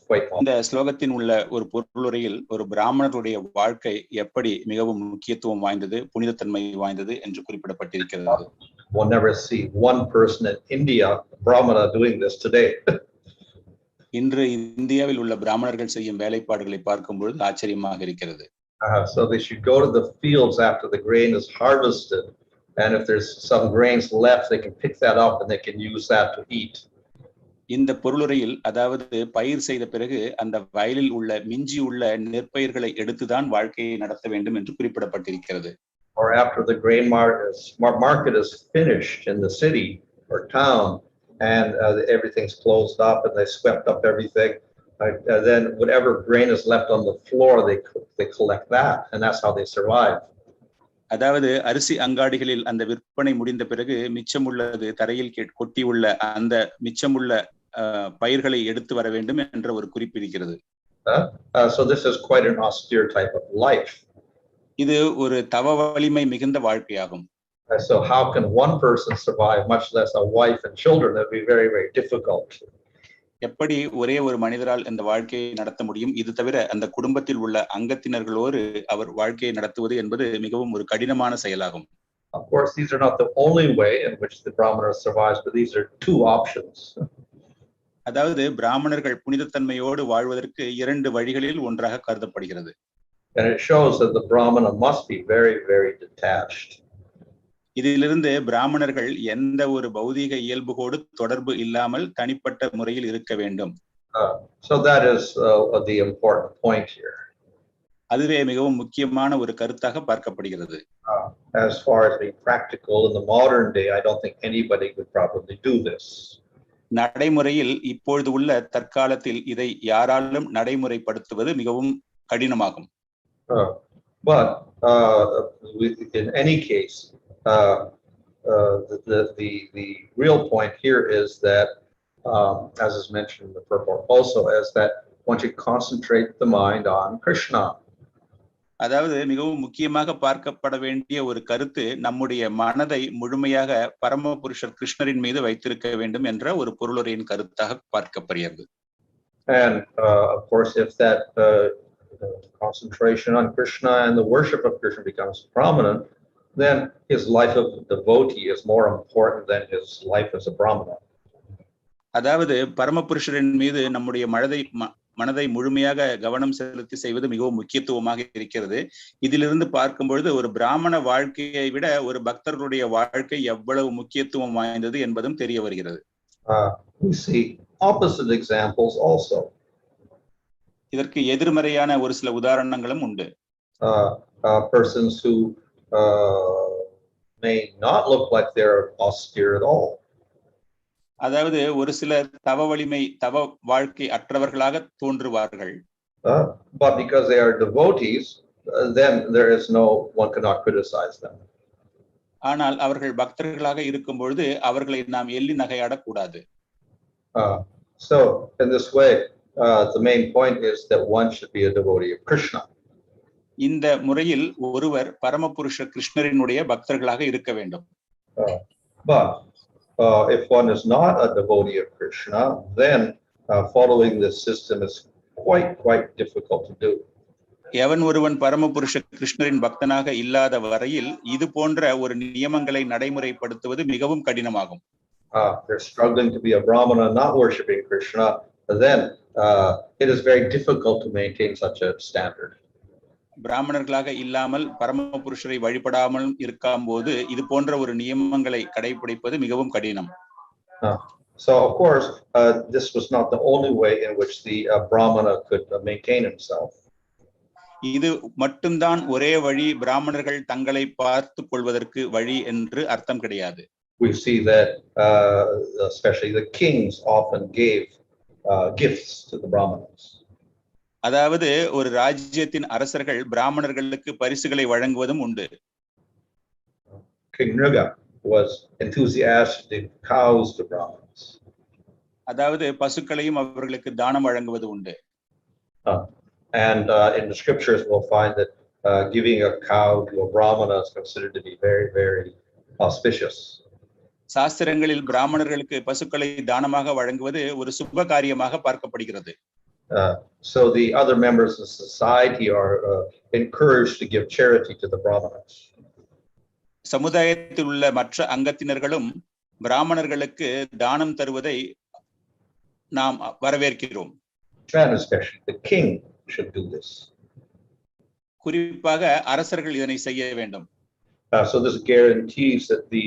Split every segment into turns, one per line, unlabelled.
quite long.
இந்த ஸ்லோகத்தின் உள்ள ஒரு பொருளுரையில் ஒரு பிராமணருடைய வாழ்க்கை எப்படி மிகவும் முக்கியத்துவம் வாய்ந்தது, புனிதத்தன்மை வாய்ந்தது என்று குறிப்பிடப்பட்டிருக்கிறது.
We'll never see one person in India, brāhmaṇa, doing this today.
இன்று இந்தியாவில் உள்ள பிராமணர்கள் செய்யும் வேலைப்பாடுகளை பார்க்கும் பொழுது ஆச்சரியமாக இருக்கிறது.
So they should go to the fields after the grain is harvested, and if there's some grains left, they can pick that up and they can use that to eat.
இந்த பொருளுரையில் அதாவது பயிர் செய்த பிறகு அந்த வயலில் உள்ள மிஞ்சி உள்ள நெற்பயிர்களை எடுத்துதான் வாழ்க்கையை நடத்த வேண்டும் என்று குறிப்பிடப்பட்டிருக்கிறது.
Or after the grain market is finished in the city or town, and everything's closed up and they swept up everything, then whatever grain is left on the floor, they collect that, and that's how they survive.
அதாவது அரிசி அங்காடிகளில் அந்த விற்பனை முடிந்த பிறகு மிச்சமுள்ளது தரையில் கொட்டியுள்ள அந்த மிச்சமுள்ள பயிர்களை எடுத்து வர வேண்டும் என்ற ஒரு குறிப்பு இருக்கிறது.
So this is quite an austere type of life.
இது ஒரு தவ வலிமை மிகுந்த வாழ்க்கையாகும்.
So how can one person survive, much less a wife and children? That would be very, very difficult.
எப்படி ஒரே ஒரு மனிதரால் இந்த வாழ்க்கையை நடத்த முடியும்? இது தவிர அந்த குடும்பத்தில் உள்ள அங்கத்தினர்களோடு அவர் வாழ்க்கையை நடத்துவது என்பது மிகவும் ஒரு கடினமான செயலாகும்.
Of course, these are not the only way in which the brāhmana survives, but these are two options.
அதாவது பிராமணர்கள் புனிதத்தன்மையோடு வாழ்வதற்கு இரண்டு வழிகளில் ஒன்றாக கருதப்படுகிறது.
And it shows that the brāhmana must be very, very detached.
இதிலிருந்து பிராமணர்கள் எந்த ஒரு பௌதீக இயல்புகோடு தொடர்பு இல்லாமல் தனிப்பட்ட முறையில் இருக்க வேண்டும்.
So that is the important point here.
அதுவே மிகவும் முக்கியமான ஒரு கருத்தாக பார்க்கப்படுகிறது.
As far as being practical in the modern day, I don't think anybody would probably do this.
நடைமுறையில் இப்பொழுது உள்ள தற்காலத்தில் இதை யாராலும் நடைமுறைப்படுத்துவது மிகவும் கடினமாகும்.
But in any case, the real point here is that, as is mentioned in the purport also, is that one should concentrate the mind on Krishna.
அதாவது மிகவும் முக்கியமாக பார்க்கப்பட வேண்டிய ஒரு கருத்து நம்முடைய மனதை முழுமையாக பரமபுருஷர் கிருஷ்ணரின் மீது வைத்திருக்க வேண்டும் என்ற ஒரு பொருளுரையின் கருத்தாக பார்க்கப்படுகிறது.
And of course, if that concentration on Krishna and the worship of Krishna becomes prominent, then his life of devotee is more important than his life as a brāhmana.
அதாவது பரமபுருஷரின் மீது நம்முடைய மனதை முழுமையாக கவனம் செலுத்தி செய்வது மிகவும் முக்கியத்துவமாக இருக்கிறது. இதிலிருந்து பார்க்கும் பொழுது ஒரு பிராமண வாழ்க்கையை விட ஒரு பக்தர்களுடைய வாழ்க்கை எவ்வளவு முக்கியத்துவம் வாய்ந்தது என்பதும் தெரிய வருகிறது.
We see opposite examples also.
இதற்கு எதிர்மறையான ஒரு சில உதாரணங்களும் உண்டு.
Persons who may not look like they're austere at all.
அதாவது ஒரு சில தவ வாழ்க்கை அற்றவர்களாக தோன்றுவார்கள்.
But because they are devotees, then there is one cannot criticize them.
ஆனால் அவர்கள் பக்தர்களாக இருக்கும் பொழுது அவர்களை நாம் எள்ளி நகையாடக்கூடாது.
So in this way, the main point is that one should be a devotee of Krishna.
இந்த முறையில் ஒருவர் பரமபுருஷ கிருஷ்ணரினுடைய பக்தர்களாக இருக்க வேண்டும்.
But if one is not a devotee of Krishna, then following this system is quite difficult to do.
எவன் ஒருவன் பரமபுருஷ கிருஷ்ணரின் பக்தனாக இல்லாத வரையில் இது போன்ற ஒரு நியமங்களை நடைமுறைப்படுத்துவது மிகவும் கடினமாகும்.
They're struggling to be a brāhmana not worshiping Krishna, then it is very difficult to maintain such a standard.
பிராமணர்களாக இல்லாமல் பரமபுருஷரை வழிபடாமல் இருக்கும் போது இது போன்ற ஒரு நியமங்களை கடைபிடிப்பது மிகவும் கடினம்.
So of course, this was not the only way in which the brāhmana could maintain himself.
இது மட்டும்தான் ஒரே வழி பிராமணர்கள் தங்களை பார்த்துக் கொள்வதற்கு வழி என்று அர்த்தம் கிடையாது.
We see that especially the kings often gave gifts to the brahmanas.
அதாவது ஒரு ராஜ்யத்தின் அரசர்கள் பிராமணர்களுக்கு பரிசுகளை வழங்குவதும் உண்டு.
King gṛha was enthusiastic cows to brahmanas.
அதாவது பசுக்களையும் அவர்களுக்கு தானம் வழங்குவது உண்டு.
And in the scriptures we'll find that giving a cow to a brahmana is considered to be very, very auspicious.
சாஸ்திரங்களில் பிராமணர்களுக்கு பசுக்களை தானமாக வழங்குவது ஒரு சுப காரியமாக பார்க்கப்படுகிறது.
So the other members of society are encouraged to give charity to the brahmanas.
சமுதாயத்தில் உள்ள மற்ற அங்கத்தினர்களும் பிராமணர்களுக்கு தானம் தருவதை நாம் வரவேற்கிறோம்.
And especially the king should do this.
குறிப்பாக அரசர்கள் இதனை செய்ய வேண்டும்.
So this guarantees that the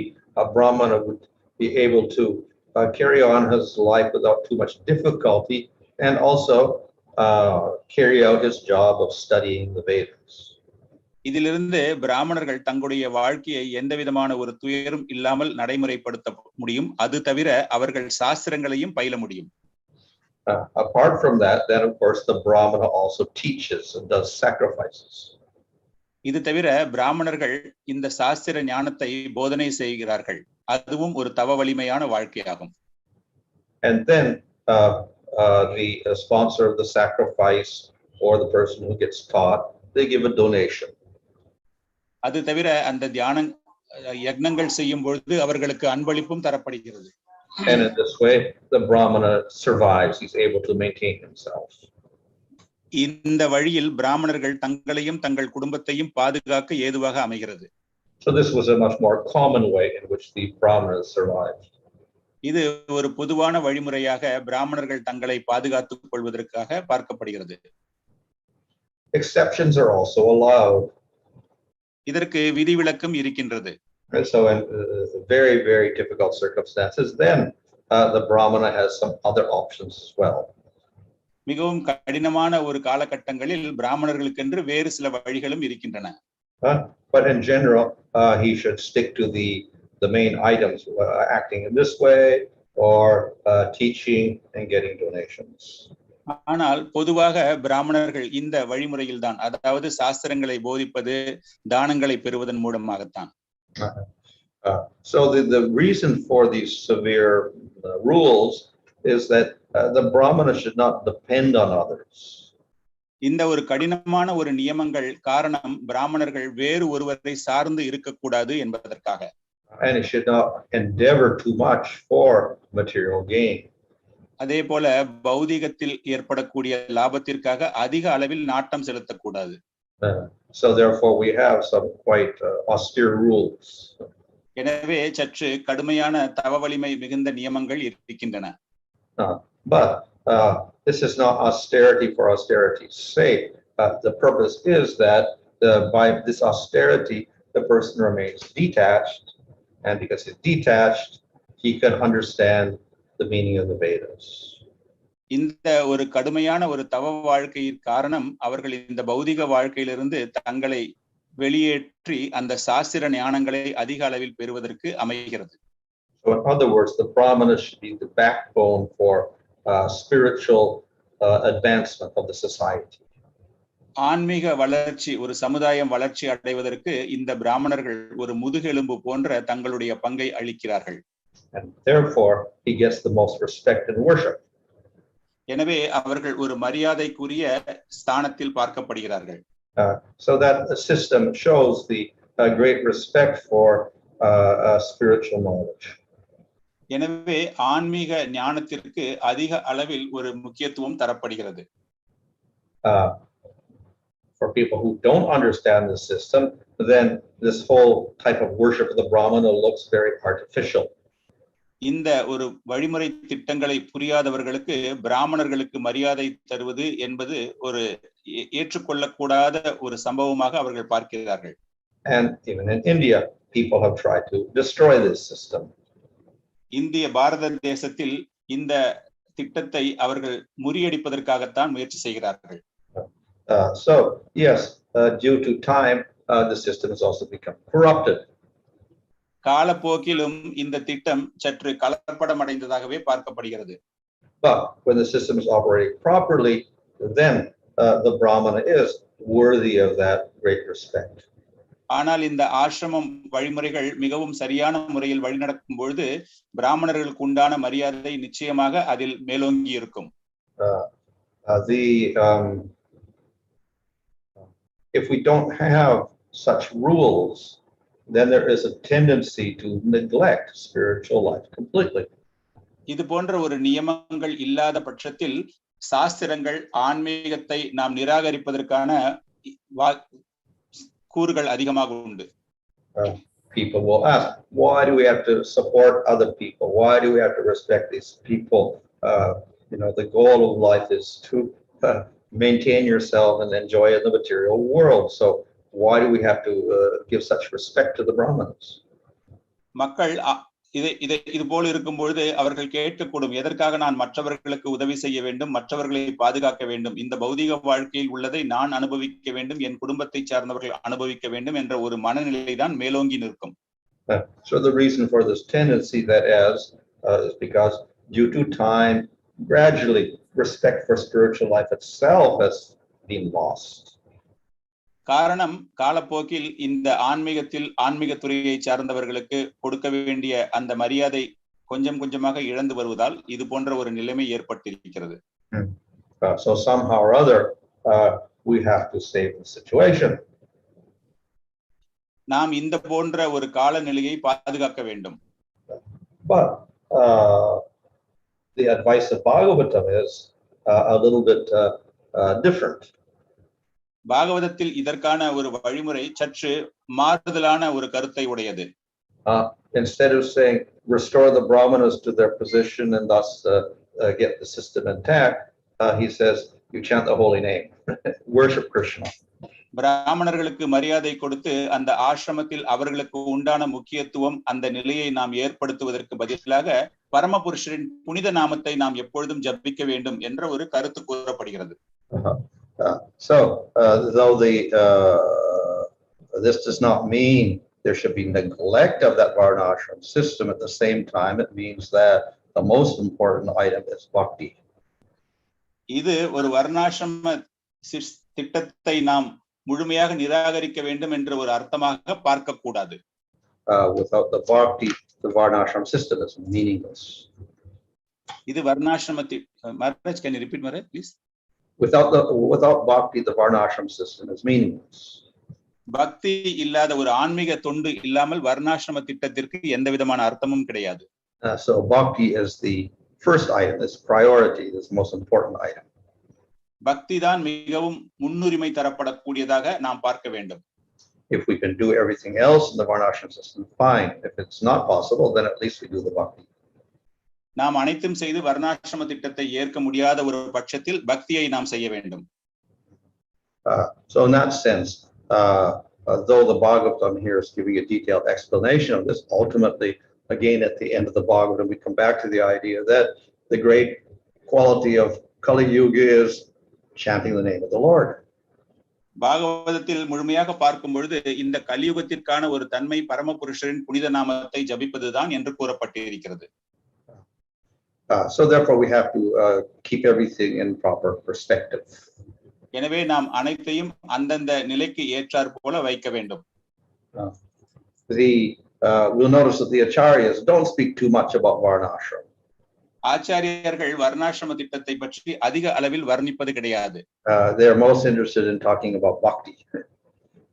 brahmana would be able to carry on his life without too much difficulty, and also carry out his job of studying the Vedas.
இதிலிருந்து பிராமணர்கள் தங்களுடைய வாழ்க்கையை எந்த விதமான ஒரு துயரும் இல்லாமல் நடைமுறைப்படுத்த முடியும். அது தவிர அவர்கள் சாஸ்திரங்களையும் பயில முடியும்.
Apart from that, then of course the brahmana also teaches and does sacrifices.
இது தவிர பிராமணர்கள் இந்த சாஸ்திர ஞானத்தை போதனை செய்கிறார்கள். அதுவும் ஒரு தவ வலிமையான வாழ்க்கையாகும்.
And then the sponsor of the sacrifice or the person who gets taught, they give a donation.
அது தவிர அந்த தியான யக்ஞங்கள் செய்யும் பொழுது அவர்களுக்கு அன்பளிப்பும் தரப்படுகிறது.
And in this way, the brahmana survives. He's able to maintain himself.
இந்த வழியில் பிராமணர்கள் தங்களையும் தங்கள் குடும்பத்தையும் பாதுகாக்க ஏதுவாக அமைகிறது.
So this was a much more common way in which the brahmanas survived.
இது ஒரு பொதுவான வழிமுறையாக பிராமணர்கள் தங்களை பாதுகாத்துக் கொள்வதற்காக பார்க்கப்படுகிறது.
Exceptions are also allowed.
இதற்கு விதிவிலக்கும் இருக்கின்றது.
And so in very, very difficult circumstances, then the brahmana has some other options as well.
மிகவும் கடினமான ஒரு காலகட்டங்களில் பிராமணர்களுக்கென்று வேறு சில வழிகளும் இருக்கின்றன.
But in general, he should stick to the main items, acting in this way or teaching and getting donations.
ஆனால் பொதுவாக பிராமணர்கள் இந்த வழிமுறையில் தான், அதாவது சாஸ்திரங்களை போதிப்பது, தானங்களை பெறுவதன் மூலமாகத்தான்.
So the reason for these severe rules is that the brahmana should not depend on others.
இந்த ஒரு கடினமான ஒரு நியமங்கள் காரணம் பிராமணர்கள் வேறு ஒருவரை சார்ந்து இருக்கக்கூடாது என்பதற்காக.
And it should not endeavor too much for material gain.
அதே போல பௌதிகத்தில் ஏற்படக்கூடிய லாபத்திற்காக அதிக அளவில் நாட்டம் செலுத்தக்கூடாது.
So therefore we have some quite austere rules.
எனவே சற்று கடுமையான தவ வலிமை மிகுந்த நியமங்கள் இருக்கின்றன.
But this is not austerity for austerity's sake. The purpose is that by this austerity, the person remains detached, and because he's detached, he can understand the meaning of the Vedas.
இந்த ஒரு கடுமையான ஒரு தவ வாழ்க்கையின் காரணம் அவர்கள் இந்த பௌதிக வாழ்க்கையிலிருந்து தங்களை வெளியேற்றி அந்த சாஸ்திர ஞானங்களை அதிக அளவில் பெறுவதற்கு அமைகிறது.
So in other words, the brahmana should be the backbone for spiritual advancement of the society.
ஆன்மீக வளர்ச்சி, ஒரு சமுதாயம் வளர்ச்சி அடைவதற்கு இந்த பிராமணர்கள் ஒரு முதுகெலும்பு போன்ற தங்களுடைய பங்கை அளிக்கிறார்கள்.
And therefore he gets the most respect and worship.
எனவே அவர்கள் ஒரு மரியாதைக்குரிய ஸ்தானத்தில் பார்க்கப்படுகிறார்கள்.
So that the system shows the great respect for spiritual knowledge.
எனவே ஆன்மீக ஞானத்திற்கு அதிக அளவில் ஒரு முக்கியத்துவம் தரப்படுகிறது.
For people who don't understand the system, then this whole type of worship of the brahmana looks very artificial.
இந்த ஒரு வழிமுறை திட்டங்களை புரியாதவர்களுக்கு பிராமணர்களுக்கு மரியாதை தருவது என்பது ஒரு ஏற்றுக்கொள்ளக்கூடாத ஒரு சம்பவமாக அவர்கள் பார்க்கிறார்கள்.
And even in India, people have tried to destroy this system.
இந்திய பாரத தேசத்தில் இந்த திட்டத்தை அவர்கள் முறியடிப்பதற்காகத்தான் முயற்சி செய்கிறார்கள்.
So yes, due to time, the system has also become corrupted.
காலப்போக்கிலும் இந்த திட்டம் சற்று கலப்படம் அடைந்ததாகவே பார்க்கப்படுகிறது.
But when the system is operating properly, then the brahmana is worthy of that great respect.
ஆனால் இந்த ஆசிரமம் வழிமுறைகள் மிகவும் சரியான முறையில் வழிநடக்கும் பொழுது பிராமணர்களுக்கு உண்டான மரியாதை நிச்சயமாக அதில் மேலோங்கி இருக்கும்.
If we don't have such rules, then there is a tendency to neglect spiritual life completely.
இது போன்ற ஒரு நியமங்கள் இல்லாத பட்சத்தில் சாஸ்திரங்கள் ஆன்மீகத்தை நாம் நிராகரிப்பதற்கான கூறுகள் அதிகமாக உண்டு.
People will ask, why do we have to support other people? Why do we have to respect these people? The goal of life is to maintain yourself and enjoy in the material world. So why do we have to give such respect to the Brahmanas?
மக்கள் இது போல இருக்கும்பொழுது அவர்கள் கேட்கக்கூடும், எதற்காக நான் மற்றவர்களுக்கு உதவி செய்ய வேண்டும், மற்றவர்களை பாதுகாக்க வேண்டும், இந்த பௌதிக வாழ்க்கையில் உள்ளதை நான் அனுபவிக்க வேண்டும், என் குடும்பத்தை சார்ந்தவர்கள் அனுபவிக்க வேண்டும் என்ற ஒரு மனநிலை தான் மேலோங்கி நிற்கும்.
So the reason for this tendency that is because due to time, gradually respect for spiritual life itself has been lost.
காரணம், காலப்போக்கில் இந்த ஆன்மீக துறையை சார்ந்தவர்களுக்கு கொடுக்க வேண்டிய அந்த மரியாதை கொஞ்சம் கொஞ்சமாக இழந்து வருவதால் இது போன்ற ஒரு நிலைமை ஏற்பட்டிருக்கிறது.
So somehow or other we have to save the situation.
நாம் இந்த போன்ற ஒரு காலநிலையை பாதுகாக்க வேண்டும்.
But the advice of Bhagavatam is a little bit different.
பாகவதத்தில் இதற்கான ஒரு வழிமுறை சற்று மாறுதலான ஒரு கருத்தை உடையது.
Instead of saying restore the brahmanas to their position and thus get the system intact, he says you chant the holy name, worship Krishna.
பிராமணர்களுக்கு மரியாதை கொடுத்து அந்த ஆசிரமத்தில் அவர்களுக்கு உண்டான முக்கியத்துவம் அந்த நிலையை நாம் ஏற்படுத்துவதற்கு பதிலாக பரமபுருஷரின் புனித நாமத்தை நாம் எப்பொழுதும் ஜபிக்க வேண்டும் என்ற ஒரு கருத்து கூறப்படுகிறது.
So though this does not mean there should be neglect of that varnashram system, at the same time it means that the most important item is bhakti.
இது ஒரு வர்ணாசிரம திட்டத்தை நாம் முழுமையாக நிராகரிக்க வேண்டும் என்ற ஒரு அர்த்தமாக பார்க்க கூடாது.
Without the bhakti, the varnashram system is meaningless.
இது வர்ணாசிரம Maharaj, can you repeat, Maharaj, please?
Without bhakti, the varnashram system is meaningless.
பக்தி இல்லாத ஒரு ஆன்மீக தொண்டு இல்லாமல் வர்ணாசிரம திட்டத்திற்கு எந்த விதமான அர்த்தமும் கிடையாது.
So bhakti is the first item, is priority, is the most important item.
பக்தி தான் மிகவும் முன்னுரிமை தரப்படக்கூடியதாக நாம் பார்க்க வேண்டும்.
If we can do everything else in the varnashram system, fine. If it's not possible, then at least we do the bhakti.
நாம் அனைத்தும் செய்து வர்ணாசிரம திட்டத்தை ஏற்க முடியாத ஒரு பட்சத்தில் பக்தியை நாம் செய்ய வேண்டும்.
So in that sense, though the Bhagavatam here is giving a detailed explanation of this, ultimately, again at the end of the Bhagavatam, we come back to the idea that the great quality of Kali Yuga is chanting the name of the Lord.
பாகவதத்தில் முழுமையாக பார்க்கும் பொழுது இந்த கலியுகத்திற்கான ஒரு தன்மை பரமபுருஷரின் புனித நாமத்தை ஜபிப்பதுதான் என்று கூறப்பட்டிருக்கிறது.
So therefore we have to keep everything in proper perspective.
எனவே நாம் அனைத்தையும் அந்தந்த நிலைக்கு ஏற்றார் போல வைக்க வேண்டும்.
We'll notice that the acharyas don't speak too much about varnashram.
ஆச்சாரியர்கள் வர்ணாசிரம திட்டத்தை பற்றி அதிக அளவில் வர்ணிப்பது கிடையாது.
They are most interested in talking about bhakti.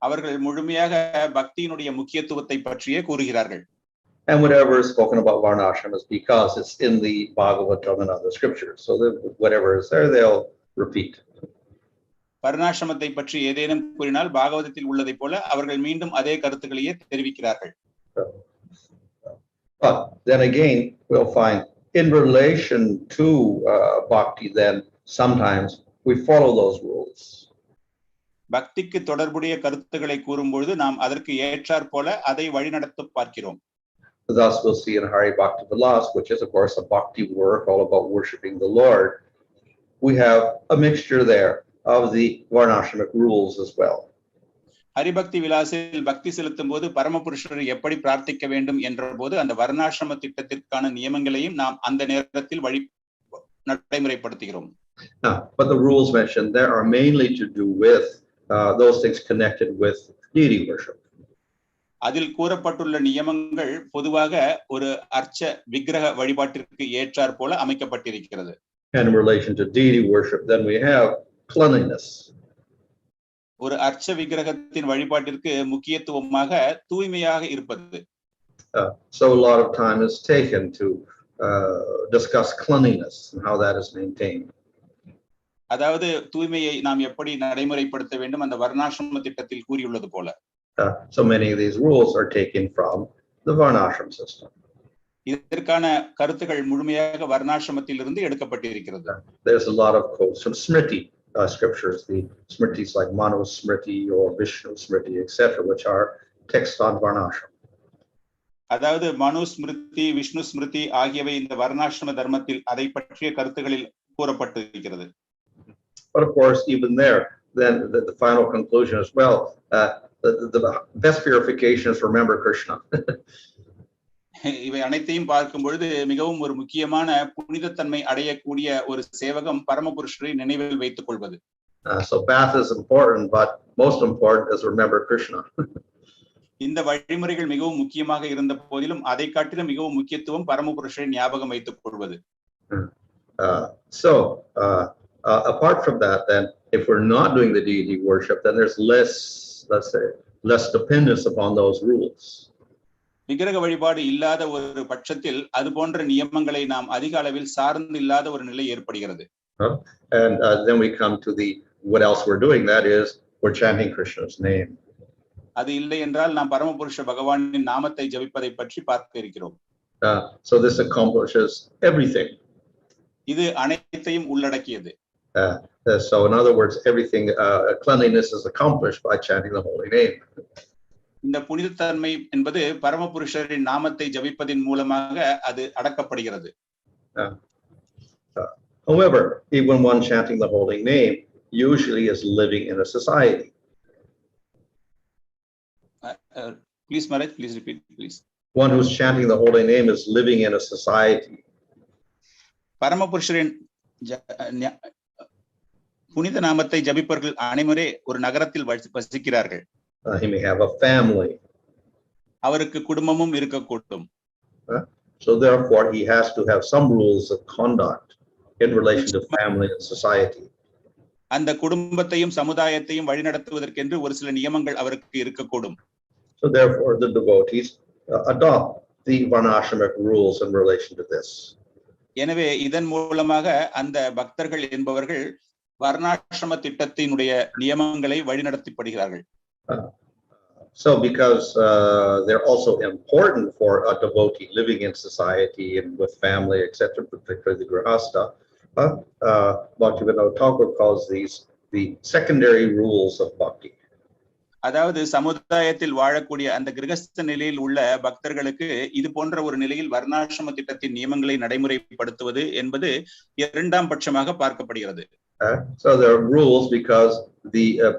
அவர்கள் முழுமையாக பக்தியினுடைய முக்கியத்துவத்தை பற்றியே கூறுகிறார்கள்.
And whatever is spoken about varnashram is because it's in the Bhagavatam and other scriptures. So whatever is there, they'll repeat.
வர்ணாசிரமத்தை பற்றி ஏதேனும் கூறினால் பாகவதத்தில் உள்ளதை போல அவர்கள் மீண்டும் அதே கருத்துக்களையே தெரிவிக்கிறார்கள்.
But then again, we'll find in relation to bhakti, then sometimes we follow those rules.
பக்திக்கு தொடர்புடைய கருத்துக்களை கூறும்பொழுது நாம் அதற்கு ஏற்றார் போல அதை வழிநடத்த பார்க்கிறோம்.
Thus we'll see in Hari Bhakti Vilas, which is of course a bhakti work all about worshiping the Lord, we have a mixture there of the varnashramic rules as well.
Haribhakti விலாசில் பக்தி செலுத்தும் போது பரமபுருஷரை எப்படி பிரார்த்திக்க வேண்டும் என்ற போது அந்த வர்ணாசிரம திட்டத்திற்கான நியமங்களையும் நாம் அந்த நேரத்தில் நடைமுறைப்படுத்துகிறோம்.
But the rules mentioned there are mainly to do with those things connected with deity worship.
அதில் கூறப்பட்டுள்ள நியமங்கள் பொதுவாக ஒரு அர்ச்ச விக்கிரக வழிபாட்டிற்கு ஏற்றார் போல அமைக்கப்பட்டிருக்கிறது.
And in relation to deity worship, then we have cleanliness.
ஒரு அர்ச்ச விக்கிரகத்தின் வழிபாட்டிற்கு முக்கியத்துவமாக தூய்மையாக இருப்பது.
So a lot of time is taken to discuss cleanliness and how that is maintained.
அதாவது தூய்மையை நாம் எப்படி நடைமுறைப்படுத்த வேண்டும் அந்த வர்ணாசிரம திட்டத்தில் கூறியுள்ளது போல.
So many of these rules are taken from the varnashram system.
இதற்கான கருத்துக்கள் முழுமையாக வர்ணாசிரமத்திலிருந்து எடுக்கப்பட்டிருக்கிறது.
There's a lot of quotes from Smriti scriptures, the Smritis like Manu Smriti or Vishnu Smriti, etc., which are texts on varnashram.
அதாவது மனு ஸ்மிருதி, விஷ்ணு ஸ்மிருதி ஆகியவை இந்த வர்ணாசிரம தர்மத்தில் அதை பற்றிய கருத்துகளில் கூறப்பட்டிருக்கிறது.
But of course, even there, then the final conclusion is, well, the best purification is remember Krishna.
இவை அனைத்தையும் பார்க்கும் பொழுது மிகவும் ஒரு முக்கியமான புனிதத்தன்மை அடையக்கூடிய ஒரு சேவகம் பரமபுருஷரை நினைவில் வைத்துக் கொள்வது.
So bath is important, but most important is remember Krishna.
இந்த வழிமுறைகள் மிகவும் முக்கியமாக இருந்த போதிலும் அதை காட்டிலும் மிகவும் முக்கியத்துவம் பரமபுருஷரை ஞாபகம் வைத்துக் கொள்வது.
So apart from that, then if we're not doing the deity worship, then there's less, let's say, less dependence upon those rules.
விக்கிரக வழிபாடு இல்லாத ஒரு பட்சத்தில் அது போன்ற நியமங்களை நாம் அதிக அளவில் சார்ந்து இல்லாத ஒரு நிலை ஏற்படுகிறது.
And then we come to the what else we're doing, that is we're chanting Krishna's name.
அது இல்லை என்றால் நாம் பரமபுருஷ பகவானின் நாமத்தை ஜபிப்பதை பற்றி பார்க்க இருக்கிறோம்.
So this accomplishes everything.
இது அனைத்தையும் உள்ளடக்கியது.
So in other words, everything cleanliness is accomplished by chanting the holy name.
இந்த புனிதத்தன்மை என்பது பரமபுருஷரின் நாமத்தை ஜபிப்பதின் மூலமாக அது அடக்கப்படுகிறது.
However, even one chanting the holy name usually is living in a society.
Please, Maharaj, please repeat, please.
One who's chanting the holy name is living in a society.
பரமபுருஷரின் புனித நாமத்தை ஜபிப்பவர்கள் அனைவரே ஒரு நகரத்தில் வசிக்கிறார்கள்.
He may have a family.
அவருக்கு குடும்பமும் இருக்கக்கூடும்.
So therefore he has to have some rules of conduct in relation to family and society.
அந்த குடும்பத்தையும் சமுதாயத்தையும் வழிநடத்துவதற்கென்று ஒரு சில நியமங்கள் அவருக்கு இருக்கக்கூடும்.
So therefore the devotees adopt the varnashramic rules in relation to this.
எனவே இதன் மூலமாக அந்த பக்தர்கள் என்பவர்கள் வர்ணாசிரம திட்டத்தினுடைய நியமங்களை வழிநடத்தப்படுகிறார்கள்.
So because they're also important for a devotee living in society and with family, etc., particularly the grahasta, Bhaktivinoda Thakur calls these the secondary rules of bhakti.
அதாவது சமுதாயத்தில் வாழக்கூடிய அந்த கிரகஸ்த நிலையில் உள்ள பக்தர்களுக்கு இது போன்ற ஒரு நிலையில் வர்ணாசிரம திட்டத்தின் நியமங்களை நடைமுறைப்படுத்துவது என்பது இரண்டாம் பட்சமாக பார்க்கப்படுகிறது.
So there are rules because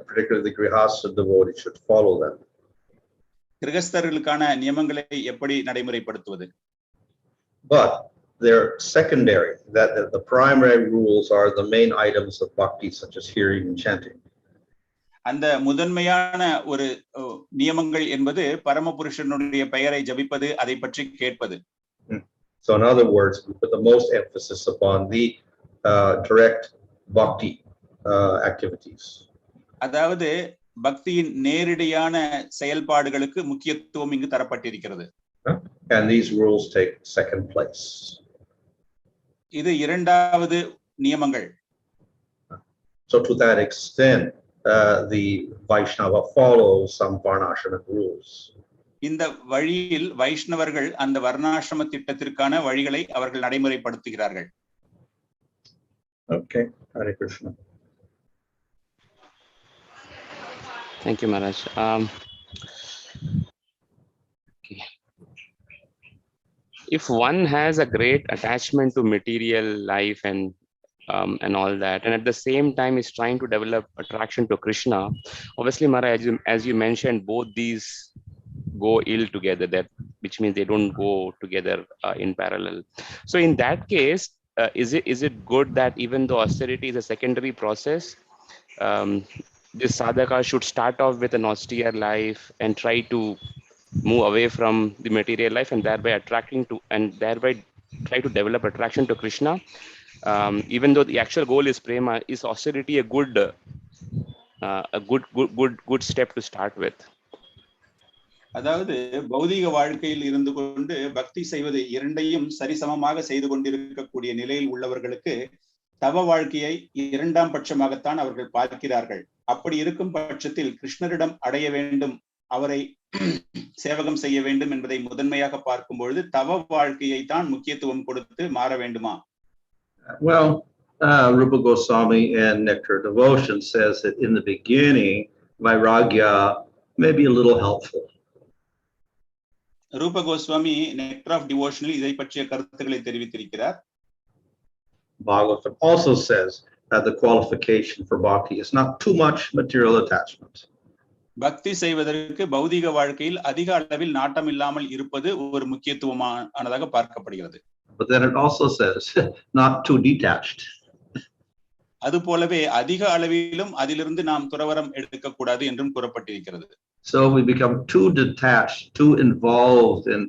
particularly the grihasta devotee should follow them.
கிரகஸ்தர்களுக்கான நியமங்களை எப்படி நடைமுறைப்படுத்துவது?
But they're secondary. That the primary rules are the main items of bhakti, such as hearing and chanting.
அந்த முதன்மையான ஒரு நியமங்கள் என்பது பரமபுருஷனுடைய பெயரை ஜபிப்பது, அதை பற்றி கேட்பது.
So in other words, we put the most emphasis upon the direct bhakti activities.
அதாவது பக்தியின் நேரடியான செயல்பாடுகளுக்கு முக்கியத்துவம் இங்கு தரப்பட்டிருக்கிறது.
And these rules take second place.
இது இரண்டாவது நியமங்கள்.
So to that extent, the Vaishnava follows some varnashramic rules.
இந்த வழியில் வைஷ்ணவர்கள் அந்த வர்ணாசிரம திட்டத்திற்கான வழிகளை அவர்கள் நடைமுறைப்படுத்துகிறார்கள்.
Okay, Hare Krishna.
Thank you, Maharaj. Okay. If one has a great attachment to material life and all that, and at the same time is trying to develop attraction to Krishna, obviously, Maharaj, as you mentioned, both these go ill together, which means they don't go together in parallel. So in that case, is it good that even though austerity is a secondary process, this sadhaka should start off with an austere life and try to move away from the material life and thereby try to develop attraction to Krishna? Even though the actual goal is prema, is austerity a good step to start with?
அதாவது பௌதிக வாழ்க்கையில் இருந்து கொண்டு பக்தி செய்வது இரண்டையும் சரிசமமாக செய்து கொண்டிருக்கக்கூடிய நிலையில் உள்ளவர்களுக்கு தவ வாழ்க்கையை இரண்டாம் பட்சமாகத்தான் அவர்கள் பார்க்கிறார்கள். அப்படி இருக்கும் பட்சத்தில் கிருஷ்ணரிடம் அடைய வேண்டும், அவரை சேவகம் செய்ய வேண்டும் என்பதை முதன்மையாக பார்க்கும் பொழுது தவ வாழ்க்கையை தான் முக்கியத்துவம் கொடுத்து மாற வேண்டுமா?
Well, Rupa Goswami and Nectar Devotion says that in the beginning, virajam may be a little helpful.
Rupa Goswami, Nectar of Devotion, இதை பற்றிய கருத்துக்களை தெரிவித்திருக்கிறார்.
Bhagavatam also says that the qualification for bhakti is not too much material attachment.
பக்தி செய்வதற்கு பௌதிக வாழ்க்கையில் அதிக அளவில் நாட்டம் இல்லாமல் இருப்பது ஒரு முக்கியத்துவமானதாக பார்க்கப்படுகிறது.
But then it also says not too detached.
அது போலவே அதிக அளவிலும் அதிலிருந்து நாம் துறவரம் எடுக்க கூடாது என்றும் கூறப்பட்டிருக்கிறது.
So we become too detached, too involved in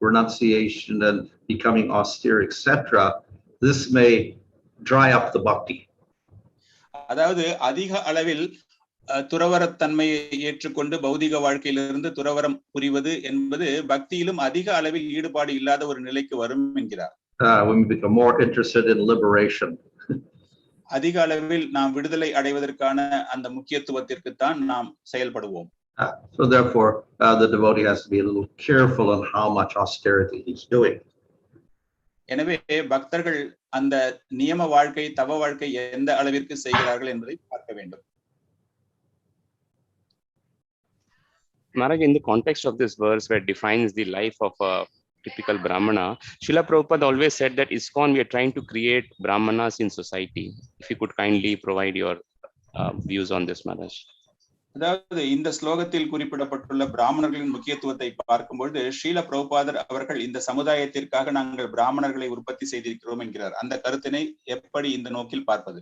renunciation and becoming austere, etc. This may dry up the bhakti.
அதாவது அதிக அளவில் துறவரத்தன்மையை ஏற்றுக்கொண்டு பௌதிக வாழ்க்கையிலிருந்து துறவரம் புரிவது என்பது பக்தியிலும் அதிக அளவில் ஈடுபாடு இல்லாத ஒரு நிலைக்கு வரும் என்கிறார்.
When we become more interested in liberation.
அதிக அளவில் நாம் விடுதலை அடைவதற்கான அந்த முக்கியத்துவத்திற்கு தான் நாம் செயல்படுவோம்.
So therefore, the devotee has to be a little careful on how much austerity he's doing.
எனவே பக்தர்கள் அந்த நியம வாழ்க்கை தவ வாழ்க்கை எந்த அளவிற்கு செய்கிறார்கள் என்பதை பார்க்க வேண்டும்.
Maharaj, in the context of this verse where it defines the life of a typical brahmana, Srila Prabhupada always said that ISKCON, we are trying to create brahmanas in society. If you could kindly provide your views on this, Maharaj.
அதாவது இந்த ஸ்லோகத்தில் குறிப்பிடப்பட்டுள்ள பிராமணர்களின் முக்கியத்துவத்தை பார்க்கும்பொழுது ஸ்ரீல பிரபுபாதர் அவர்கள் இந்த சமுதாயத்திற்காக நாங்கள் பிராமணர்களை உற்பத்தி செய்திருக்கிறோம் என்கிறார். அந்த கருத்தினை எப்படி இந்த நோக்கில் பார்ப்பது?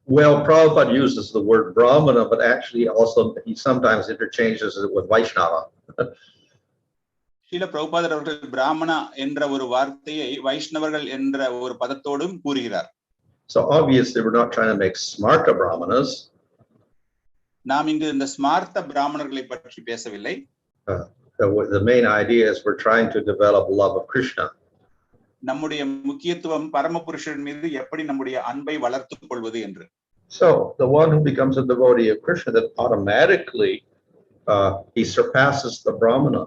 Well, Prabhupada uses the word brāhmaṇa, but actually also he sometimes interchanges it with Vaishnava.
Srila பிரபுபாதர் அவர்கள் பிராமணா என்ற ஒரு வார்த்தையை வைஷ்ணவர்கள் என்ற ஒரு பதத்தோடும் கூறுகிறார்.
So obviously we're not trying to make smarta brahmanas.
நாம் இங்கு இந்த ஸ்மார்த்த பிராமணர்களை பற்றி பேசவில்லை.
The main idea is we're trying to develop love of Krishna.
நம்முடைய முக்கியத்துவம் பரமபுருஷன் மீது எப்படி நம்முடைய அன்பை வளர்த்துக் கொள்வது என்று.
So the one who becomes a devotee of Krishna, then automatically he surpasses the brahmana.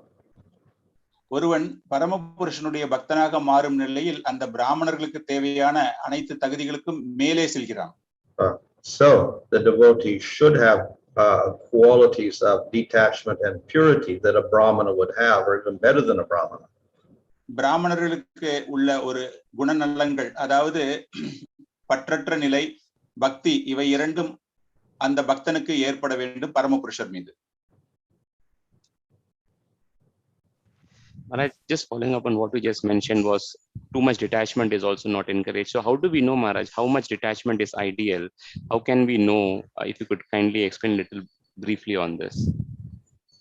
ஒருவன் பரமபுருஷனுடைய பக்தனாக மாறும் நிலையில் அந்த பிராமணர்களுக்கு தேவையான அனைத்து தகுதிகளுக்கும் மேலே செல்கிறான்.
So the devotee should have qualities of detachment and purity that a brahmana would have, or even better than a brahmana.
பிராமணர்களுக்கு உள்ள ஒரு குணநலங்கள், அதாவது பற்றற்ற நிலை, பக்தி, இவை இரண்டும் அந்த பக்தனுக்கு ஏற்பட வேண்டும் பரமபுருஷர் மீது.
Maharaj, just following up on what we just mentioned, was too much detachment is also not encouraged. So how do we know, Maharaj, how much detachment is ideal? How can we know? If you could kindly explain a little briefly on this.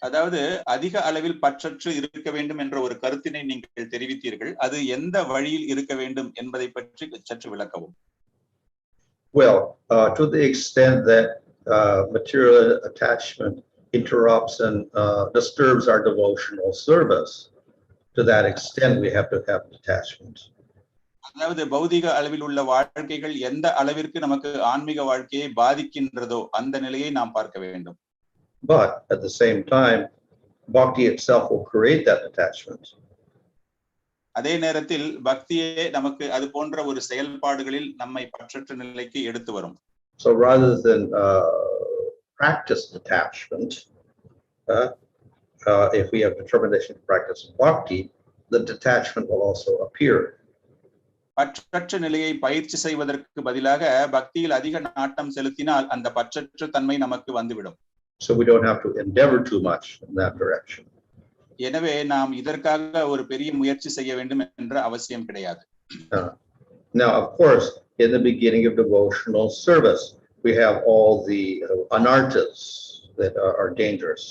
அதாவது அதிக அளவில் பற்றற்று இருக்க வேண்டும் என்ற ஒரு கருத்தினை நீங்கள் தெரிவித்தீர்கள். அது எந்த வழியில் இருக்க வேண்டும் என்பதை பற்றி சற்று விளக்கவும்.
Well, to the extent that material attachment interrupts and disturbs our devotional service, to that extent we have to have detachment.
அதாவது பௌதிக அளவில் உள்ள வாழ்க்கைகள் எந்த அளவிற்கு நமக்கு ஆன்மீக வாழ்க்கையை பாதிக்கின்றதோ அந்த நிலையை நாம் பார்க்க வேண்டும்.
But at the same time, bhakti itself will create that attachment.
அதே நேரத்தில் பக்தியே நமக்கு அது போன்ற ஒரு செயல்பாடுகளில் நம்மை பற்றற்ற நிலைக்கு எடுத்து வரும்.
So rather than practice detachment, if we have determination to practice bhakti, the detachment will also appear.
பற்றற்ற நிலையை பயிற்சி செய்வதற்கு பதிலாக பக்தியில் அதிக நாட்டம் செலுத்தினால் அந்த பற்றற்ற தன்மை நமக்கு வந்துவிடும்.
So we don't have to endeavor too much in that direction.
எனவே நாம் இதற்காக ஒரு பெரிய முயற்சி செய்ய வேண்டும் என்ற அவசியம் கிடையாது.
Now, of course, in the beginning of devotional service, we have all the anarthas that are dangerous.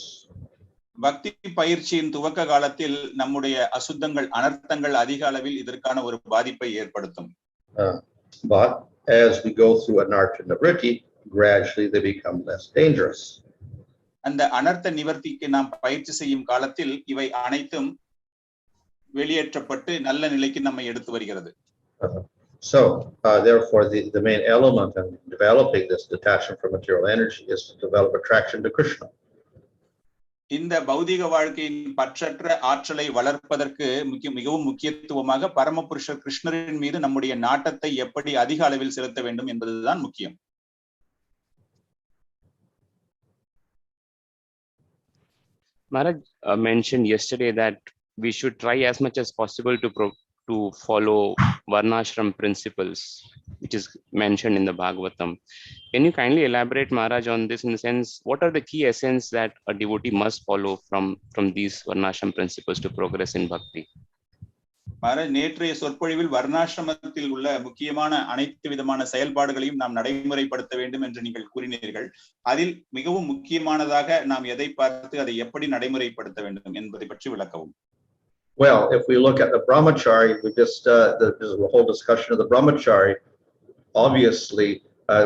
பக்தி பயிற்சியின் துவக்க காலத்தில் நம்முடைய அசுத்தங்கள், அனர்த்தங்கள் அதிக அளவில் இதற்கான ஒரு பாதிப்பை ஏற்படுத்தும்.
But as we go through anartha-nivritti, gradually they become less dangerous.
அந்த அனர்த்த நிவர்த்திக்கு நாம் பயிற்சி செய்யும் காலத்தில் இவை அனைத்தும் வெளியேற்றப்பட்டு நல்ல நிலைக்கு நம்மை எடுத்து வருகிறது.
So, therefore, the main element in developing this detachment from material energy is to develop attraction to Krishna.
இந்த பௌதிக வாழ்க்கையின் பற்றற்ற ஆற்றலை வளர்ப்பதற்கு மிகவும் முக்கியத்துவமாக பரமபுருஷர் கிருஷ்ணரின் மீது நம்முடைய நாட்டத்தை எப்படி அதிக அளவில் செலுத்த வேண்டும் என்பதுதான் முக்கியம்.
Maharaj mentioned yesterday that we should try as much as possible to follow varnashram principles, which is mentioned in the Bhagavatam. Can you kindly elaborate, Maharaj, on this in the sense, what are the key essence that a devotee must follow from these varnashram principles to progress in bhakti?
Maharaj, நேற்றைய சொற்பொழிவில் வர்ணாசிரமத்தில் உள்ள முக்கியமான அனைத்து விதமான செயல்பாடுகளையும் நாம் நடைமுறைப்படுத்த வேண்டும் என்று நீங்கள் கூறினீர்கள். அதில் மிகவும் முக்கியமானதாக நாம் எதை பார்த்து அதை எப்படி நடைமுறைப்படுத்த வேண்டும் என்பதை பற்றி விளக்கவும்.
Well, if we look at the brahmachari, we just there's a whole discussion of the brahmachari. Obviously,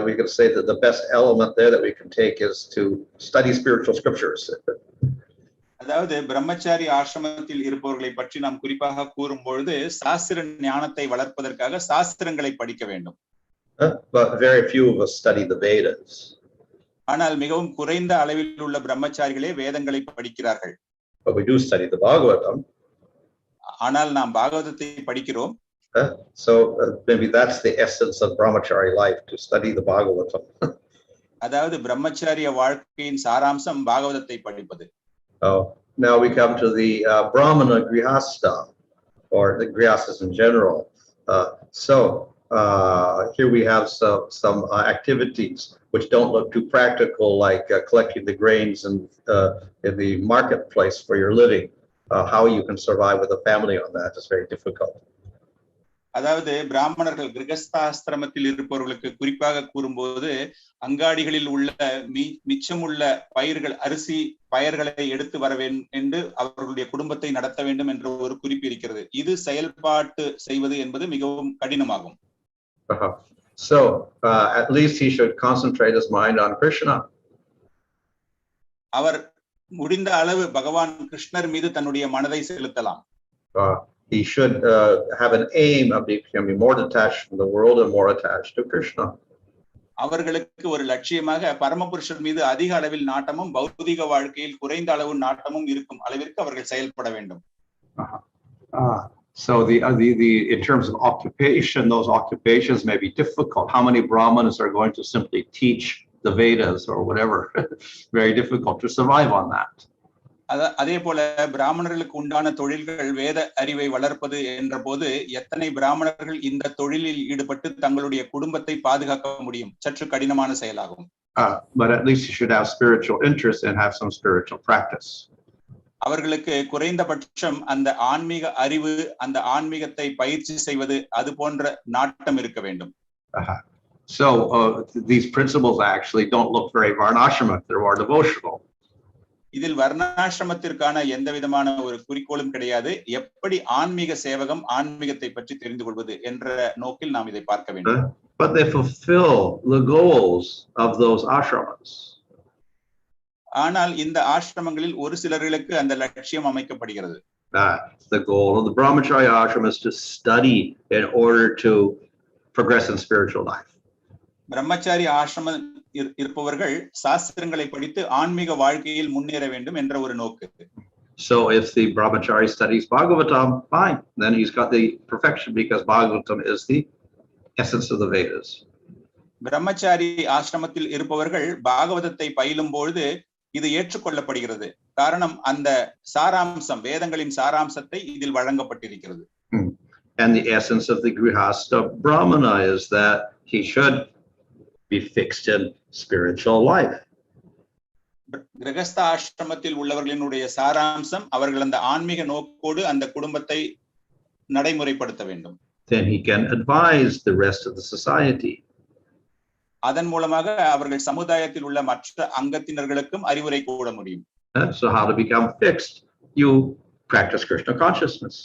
we can say that the best element there that we can take is to study spiritual scriptures.
அதாவது பிரம்மச்சாரி ஆசிரமத்தில் இருப்பவர்களை பற்றி நாம் குறிப்பாக கூறும்பொழுது சாஸ்திர ஞானத்தை வளர்ப்பதற்காக சாஸ்திரங்களை படிக்க வேண்டும்.
But very few of us study the Vedas.
ஆனால் மிகவும் குறைந்த அளவில் உள்ள பிரம்மச்சாரிகளே வேதங்களை படிக்கிறார்கள்.
But we do study the Bhagavatam.
ஆனால் நாம் பாகவதத்தை படிக்கிறோம்.
So maybe that's the essence of brahmachari life, to study the Bhagavatam.
அதாவது பிரம்மச்சாரிய வாழ்க்கையின் சாராம்சம் பாகவதத்தை படிப்பது.
Oh, now we come to the brāhmaṇa grihasta, or the grihastas in general. Here we have some activities which don't look too practical, like collecting the grains in the marketplace for your living. How you can survive with a family on that is very difficult.
அதாவது பிராமணர்கள் கிரகஸ்தாசிரமத்தில் இருப்பவர்களுக்கு குறிப்பாக கூறும்போது அங்காடிகளில் உள்ள மிச்சமுள்ள பயிர்கள், அரிசி பயிர்களை எடுத்து வர வேண்டும் என்று அவர்களுடைய குடும்பத்தை நடத்த வேண்டும் என்ற ஒரு குறிப்பு இருக்கிறது. இது செயல்பாட்டு செய்வது என்பது மிகவும் கடினமாகும்.
So at least he should concentrate his mind on Krishna.
அவர் முடிந்த அளவு பகவான் கிருஷ்ணர் மீது தன்னுடைய மனதை செலுத்தலாம்.
He should have an aim of becoming more detached from the world and more attached to Krishna.
அவர்களுக்கு ஒரு லட்சியமாக பரமபுருஷர் மீது அதிக அளவில் நாட்டமும் பௌதிக வாழ்க்கையில் குறைந்த அளவு நாட்டமும் இருக்கும் அளவிற்கு அவர்கள் செயல்பட வேண்டும்.
So in terms of occupation, those occupations may be difficult. How many brahmanas are going to simply teach the Vedas or whatever? Very difficult to survive on that.
அதே போல பிராமணர்களுக்கு உண்டான தொழில்கள் வேத அறிவை வளர்ப்பது என்ற போது எத்தனை பிராமணர்கள் இந்த தொழிலில் ஈடுபட்டு தங்களுடைய குடும்பத்தை பாதுகாக்க முடியும்? சற்று கடினமான செயலாகும்.
But at least you should have spiritual interest and have some spiritual practice.
அவர்களுக்கு குறைந்தபட்சம் அந்த ஆன்மீக அறிவு, அந்த ஆன்மீகத்தை பயிற்சி செய்வது, அது போன்ற நாட்டம் இருக்க வேண்டும்.
So these principles actually don't look very varnashramic, they're more devotional.
இதில் வர்ணாசிரமத்திற்கான எந்த விதமான ஒரு குறிக்கோளும் கிடையாது. எப்படி ஆன்மீக சேவகம், ஆன்மீகத்தை பற்றி தெரிந்து கொள்வது என்ற நோக்கில் நாம் இதை பார்க்க வேண்டும்.
But they fulfill the goals of those ashramas.
ஆனால் இந்த ஆசிரமங்களில் ஒரு சிலர்களுக்கு அந்த லட்சியம் அமைக்கப்படுகிறது.
The goal of the brahmachari ashram is to study in order to progress in spiritual life.
பிரம்மச்சாரி ஆசிரம இருப்பவர்கள் சாஸ்திரங்களை படித்து ஆன்மீக வாழ்க்கையில் முன்னேற வேண்டும் என்ற ஒரு நோக்கு.
So if the brahmachari studies Bhagavatam, fine, then he's got the perfection, because Bhagavatam is the essence of the Vedas.
பிரம்மச்சாரி ஆசிரமத்தில் இருப்பவர்கள் பாகவதத்தை பயிலும் பொழுது இது ஏற்றுக்கொள்ளப்படுகிறது. காரணம், அந்த சாராம்சம், வேதங்களின் சாராம்சத்தை இதில் வழங்கப்பட்டிருக்கிறது.
And the essence of the grihasta brahmana is that he should be fixed in spiritual life.
கிரகஸ்த ஆசிரமத்தில் உள்ளவர்களினுடைய சாராம்சம் அவர்கள் அந்த ஆன்மீக நோக்கோடு அந்த குடும்பத்தை நடைமுறைப்படுத்த வேண்டும்.
Then he can advise the rest of the society.
அதன் மூலமாக அவர்கள் சமுதாயத்தில் உள்ள மற்ற அங்கத்தினர்களுக்கும் அறிவுரை கூற முடியும்.
So how to become fixed? You practice Krishna consciousness.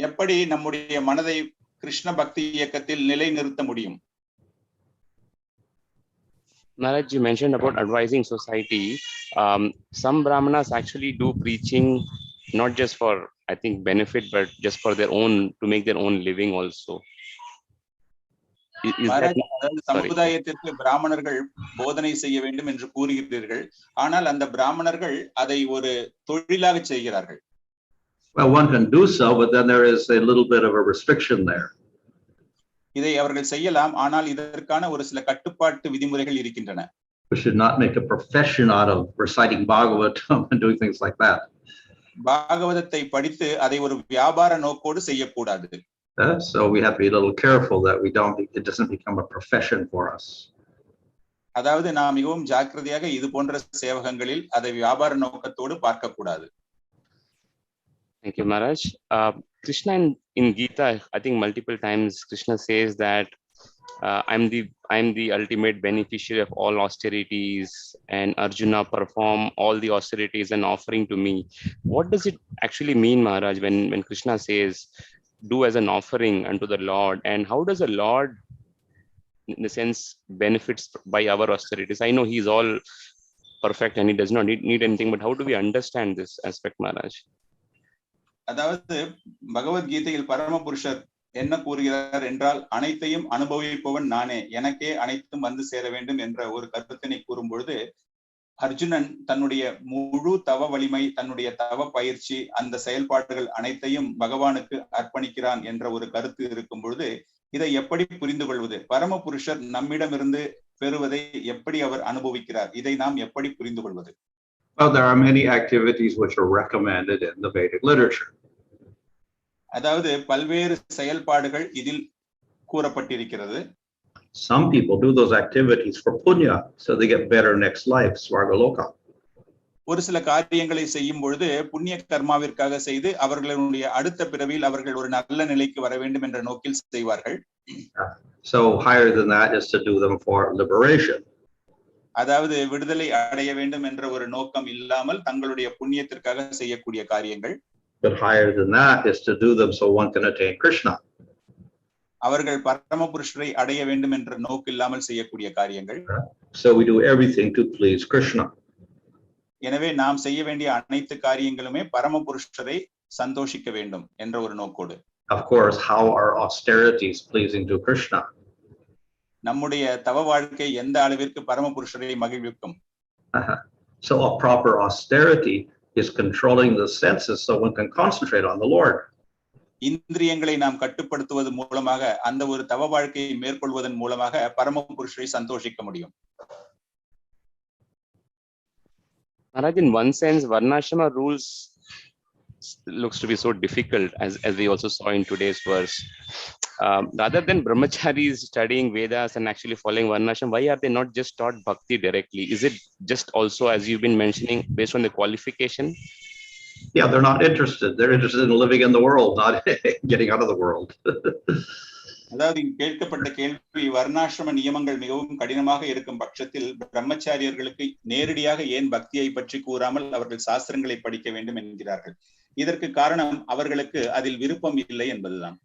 எப்படி நம்முடைய மனதை கிருஷ்ண பக்தி இயக்கத்தில் நிலைநிறுத்த முடியும்?
Maharaj, you mentioned about advising society. Some brahmanas actually do preaching, not just for, I think, benefit, but just for their own, to make their own living also.
அதாவது சமுதாயத்திற்கு பிராமணர்கள் போதனை செய்ய வேண்டும் என்று கூறுகிறீர்கள், ஆனால் அந்த பிராமணர்கள் அதை ஒரு தொழிலாக செய்கிறார்கள்.
Well, one can do so, but then there is a little bit of a restriction there.
இதை அவர்கள் செய்யலாம், ஆனால் இதற்கான ஒரு சில கட்டுப்பாட்டு விதிமுறைகள் இருக்கின்றன.
We should not make a profession out of reciting Bhagavatam and doing things like that.
பாகவதத்தை படித்து அதை ஒரு வியாபார நோக்கோடு செய்யக்கூடாது.
So we have to be a little careful that it doesn't become a profession for us.
அதாவது நாம் மிகவும் ஜாக்கிரதையாக இது போன்ற சேவகங்களில் அதை வியாபார நோக்கத்தோடு பார்க்க கூடாது.
Thank you, Maharaj. Krishna in Gita, I think multiple times Krishna says that I'm the ultimate beneficiary of all austerities, and Arjuna perform all the austerities and offering to me. What does it actually mean, Maharaj, when Krishna says do as an offering unto the Lord, and how does the Lord in the sense benefits by our austerities? I know he's all perfect and he does not need anything, but how do we understand this aspect, Maharaj?
அதாவது பகவத்கீதையில் பரமபுருஷர் என்ன கூறுகிறார் என்றால், அனைத்தையும் அனுபவிப்பவன் நானே, எனக்கே அனைத்தும் வந்து சேர வேண்டும் என்ற ஒரு கருத்தினை கூறும் பொழுது, அர்ஜுனன் தன்னுடைய முழு தவ வலிமை, தன்னுடைய தவ பயிற்சி, அந்த செயல்பாடுகள் அனைத்தையும் பகவானுக்கு அர்ப்பணிக்கிறான் என்ற ஒரு கருத்து இருக்கும் பொழுது, இதை எப்படி புரிந்து கொள்வது? பரமபுருஷர் நம்மிடமிருந்து பெறுவதை எப்படி அவர் அனுபவிக்கிறார்? இதை நாம் எப்படி புரிந்து கொள்வது?
Well, there are many activities which are recommended in the Vedic literature.
அதாவது பல்வேறு செயல்பாடுகள் இதில் கூறப்பட்டிருக்கிறது.
Some people do those activities for punya, so they get better next life, svargaloka.
ஒரு சில காரியங்களை செய்யும் பொழுது புண்ணிய கர்மாவிற்காக செய்து அவர்களுடைய அடுத்த பிறவியில் அவர்கள் ஒரு நல்ல நிலைக்கு வர வேண்டும் என்ற நோக்கில் செய்வார்கள்.
So higher than that is to do them for liberation.
அதாவது விடுதலை அடைய வேண்டும் என்ற ஒரு நோக்கம் இல்லாமல் தங்களுடைய புண்ணியத்திற்காக செய்யக்கூடிய காரியங்கள்.
But higher than that is to do them so one can attain Krishna.
அவர்கள் பரமபுருஷரை அடைய வேண்டும் என்ற நோக்கு இல்லாமல் செய்யக்கூடிய காரியங்கள்.
So we do everything to please Krishna.
எனவே நாம் செய்ய வேண்டிய அனைத்து காரியங்களுமே பரமபுருஷரை சந்தோஷிக்க வேண்டும் என்ற ஒரு நோக்கோடு.
Of course, how are austerities pleasing to Krishna?
நம்முடைய தவ வாழ்க்கை எந்த அளவிற்கு பரமபுருஷரை மகிழ்விக்கும்?
So a proper austerity is controlling the senses so one can concentrate on the Lord.
இந்திரியங்களை நாம் கட்டுப்படுத்துவது மூலமாக, அந்த ஒரு தவ வாழ்க்கையை மேற்கொள்வதன் மூலமாக பரமபுருஷரை சந்தோஷிக்க முடியும்.
Maharaj, in one sense, varnashrama rules looks to be so difficult, as we also saw in today's verse. Rather than brahmacharis studying Vedas and actually following varnashram, why are they not just taught bhakti directly? Is it just also, as you've been mentioning, based on the qualification?
Yeah, they're not interested. They're interested in living in the world, not getting out of the world.
அதாவது கேட்கப்பட்ட கேள்வி, வர்ணாசிரம நியமங்கள் மிகவும் கடினமாக இருக்கும் பட்சத்தில் பிரம்மச்சாரியர்களுக்கு நேரடியாக ஏன் பக்தியை பற்றி கூறாமல் அவர்கள் சாஸ்திரங்களை படிக்க வேண்டும் என்கிறார்கள்? இதற்கு காரணம் அவர்களுக்கு அதில் விருப்பம் இல்லை என்பதுதான்.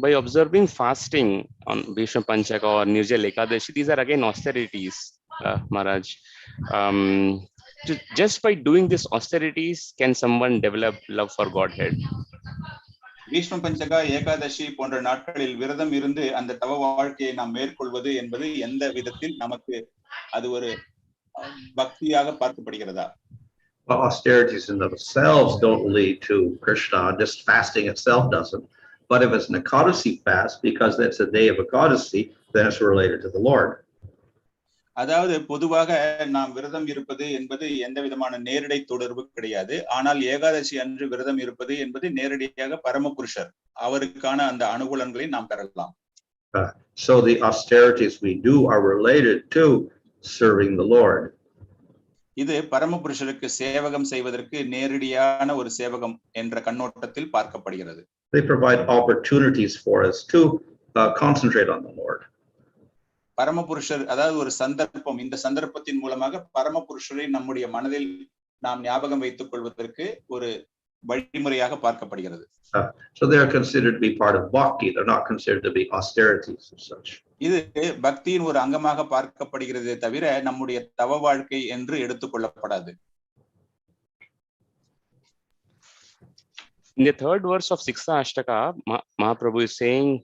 By observing fasting on Bhishma Panchaka or Nirjala Ekadashi, these are again austerities, Maharaj. Just by doing these austerities, can someone develop love for Godhead?
Bhishma பஞ்சகா, Ekadashi போன்ற நாட்களில் விரதம் இருந்து அந்த தவ வாழ்க்கையை நாம் மேற்கொள்வது என்பது எந்த விதத்தில் நமக்கு அது ஒரு பக்தியாக பார்க்கப்படுகிறதா?
Well, austerities in themselves don't lead to Krishna. Just fasting itself doesn't. But if it's an Ekadasi fast, because that's a day of Ekadasi, then it's related to the Lord.
அதாவது பொதுவாக நாம் விரதம் இருப்பது என்பது எந்த விதமான நேரடி தொடர்பு கிடையாது. ஆனால் ஏகாதசி அன்று விரதம் இருப்பது என்பது நேரடியாக பரமபுருஷர் அவருக்கான அந்த அனுகூலங்களை நாம் பெறலாம்.
So the austerities we do are related to serving the Lord.
இது பரமபுருஷருக்கு சேவகம் செய்வதற்கு நேரடியான ஒரு சேவகம் என்ற கண்ணோட்டத்தில் பார்க்கப்படுகிறது.
They provide opportunities for us to concentrate on the Lord.
பரமபுருஷர் அதாவது ஒரு சந்தர்ப்பம், இந்த சந்தர்ப்பத்தின் மூலமாக பரமபுருஷரை நம்முடைய மனதில் நாம் ஞாபகம் வைத்துக் கொள்வதற்கு ஒரு வழிமுறையாக பார்க்கப்படுகிறது.
So they are considered to be part of bhakti. They're not considered to be austerities as such.
இது பக்தியின் ஒரு அங்கமாக பார்க்கப்படுகிறதே தவிர நம்முடைய தவ வாழ்க்கை என்று எடுத்துக்கொள்ளப்படாது.
In the third verse of Siksha Ashtaka, Mahaprabhu is saying,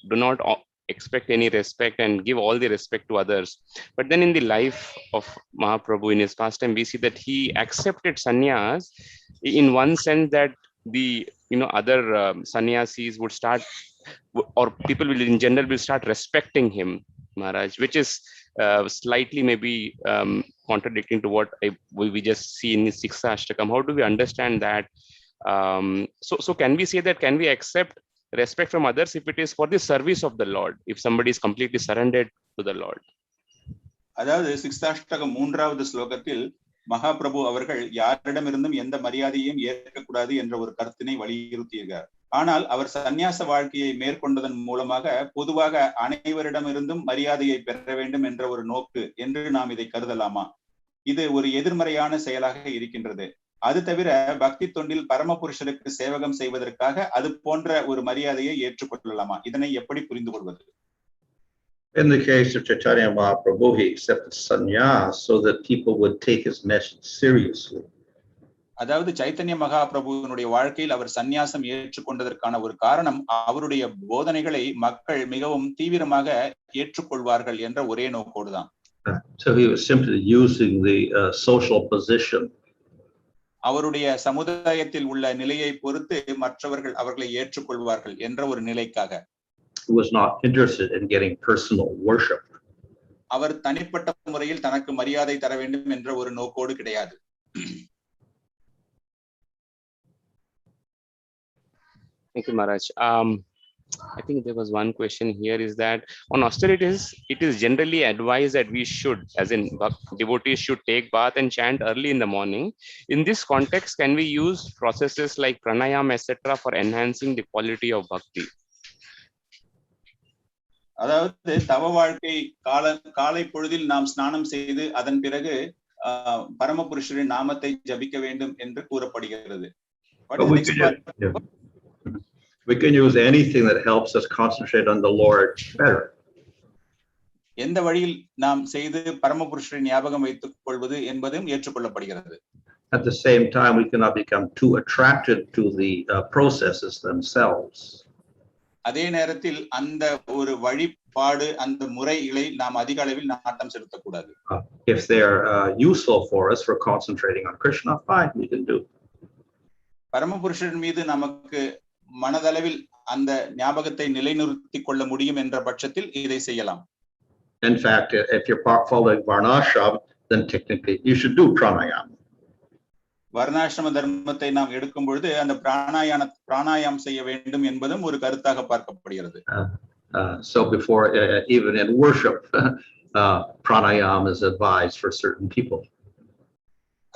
do not expect any respect and give all the respect to others. But then in the life of Mahaprabhu in his pastime, we see that he accepted sannyas in one sense that the other sannyasis would start, or people will in general will start respecting him, Maharaj, which is slightly maybe contradicting to what we just see in the Siksha Ashtakam. How do we understand that? So can we say that, can we accept respect from others if it is for the service of the Lord, if somebody is completely surrendered to the Lord?
அதாவது சிக்ஸ்தாஷ்டகம் 3வது ஸ்லோகத்தில் மகாபிரபு அவர்கள் யாரிடமிருந்தும் எந்த மரியாதையும் ஏற்கக்கூடாது என்ற ஒரு கருத்தினை வலியுறுத்தியிருக்கிறார். ஆனால் அவர் சந்நியாச வாழ்க்கையை மேற்கொண்டதன் மூலமாக பொதுவாக அனைவரிடமிருந்தும் மரியாதையை பெற வேண்டும் என்ற ஒரு நோக்கு என்று நாம் இதை கருதலாமா? இது ஒரு எதிர்மறையான செயலாக இருக்கின்றது. அது தவிர பக்தி தொண்டில் பரமபுருஷருக்கு சேவகம் செய்வதற்காக அது போன்ற ஒரு மரியாதையை ஏற்றுக்கொள்ளலாமா? இதனை எப்படி புரிந்து கொள்வது?
In the case of Chaitanya Mahaprabhu, he accepted sannyas so that people would take his message seriously.
அதாவது சைத்தன்ய மகாபிரபுவினுடைய வாழ்க்கையில் அவர் சந்நியாசம் ஏற்றுக்கொண்டதற்கான ஒரு காரணம் அவருடைய போதனைகளை மக்கள் மிகவும் தீவிரமாக ஏற்றுக்கொள்வார்கள் என்ற ஒரே நோக்கோடுதான்.
So he was simply using the social position.
அவருடைய சமுதாயத்தில் உள்ள நிலையை பொறுத்து மற்றவர்கள் அவர்களை ஏற்றுக்கொள்வார்கள் என்ற ஒரு நிலைக்காக.
He was not interested in getting personal worship.
அவர் தனிப்பட்ட முறையில் தனக்கு மரியாதை தர வேண்டும் என்ற ஒரு நோக்கோடு கிடையாது.
Thank you, Maharaj. I think there was one question here, is that on austerities, it is generally advised that we should, as in devotees should take bath and chant early in the morning. In this context, can we use processes like pranayam, etc. for enhancing the quality of bhakti?
அதாவது தவ வாழ்க்கை காலை பொழுதில் நாம் ஸ்நானம் செய்து அதன் பிறகு பரமபுருஷரின் நாமத்தை ஜபிக்க வேண்டும் என்று கூறப்படுகிறது.
We can use anything that helps us concentrate on the Lord better.
எந்த வழியில் நாம் செய்து பரமபுருஷரின் ஞாபகம் வைத்துக் கொள்வது என்பதும் ஏற்றுக்கொள்ளப்படுகிறது.
At the same time, we cannot become too attracted to the processes themselves.
அதே நேரத்தில் அந்த ஒரு வழிபாடு அந்த முறைகளை நாம் அதிக அளவில் நாட்டம் செலுத்தக்கூடாது.
If they are useful for us for concentrating on Krishna, fine, we can do.
பரமபுருஷன் மீது நமக்கு மனதளவில் அந்த ஞாபகத்தை நிலைநிறுத்திக் கொள்ள முடியும் என்ற பட்சத்தில் இதை செய்யலாம்.
In fact, if you're following varnashram, then technically you should do pranayam.
வர்ணாசிரம தர்மத்தை நாம் எடுக்கும் பொழுது அந்த பிராணாயாம் செய்ய வேண்டும் என்பதும் ஒரு கருத்தாக பார்க்கப்படுகிறது.
So before even in worship, pranayam is advised for certain people.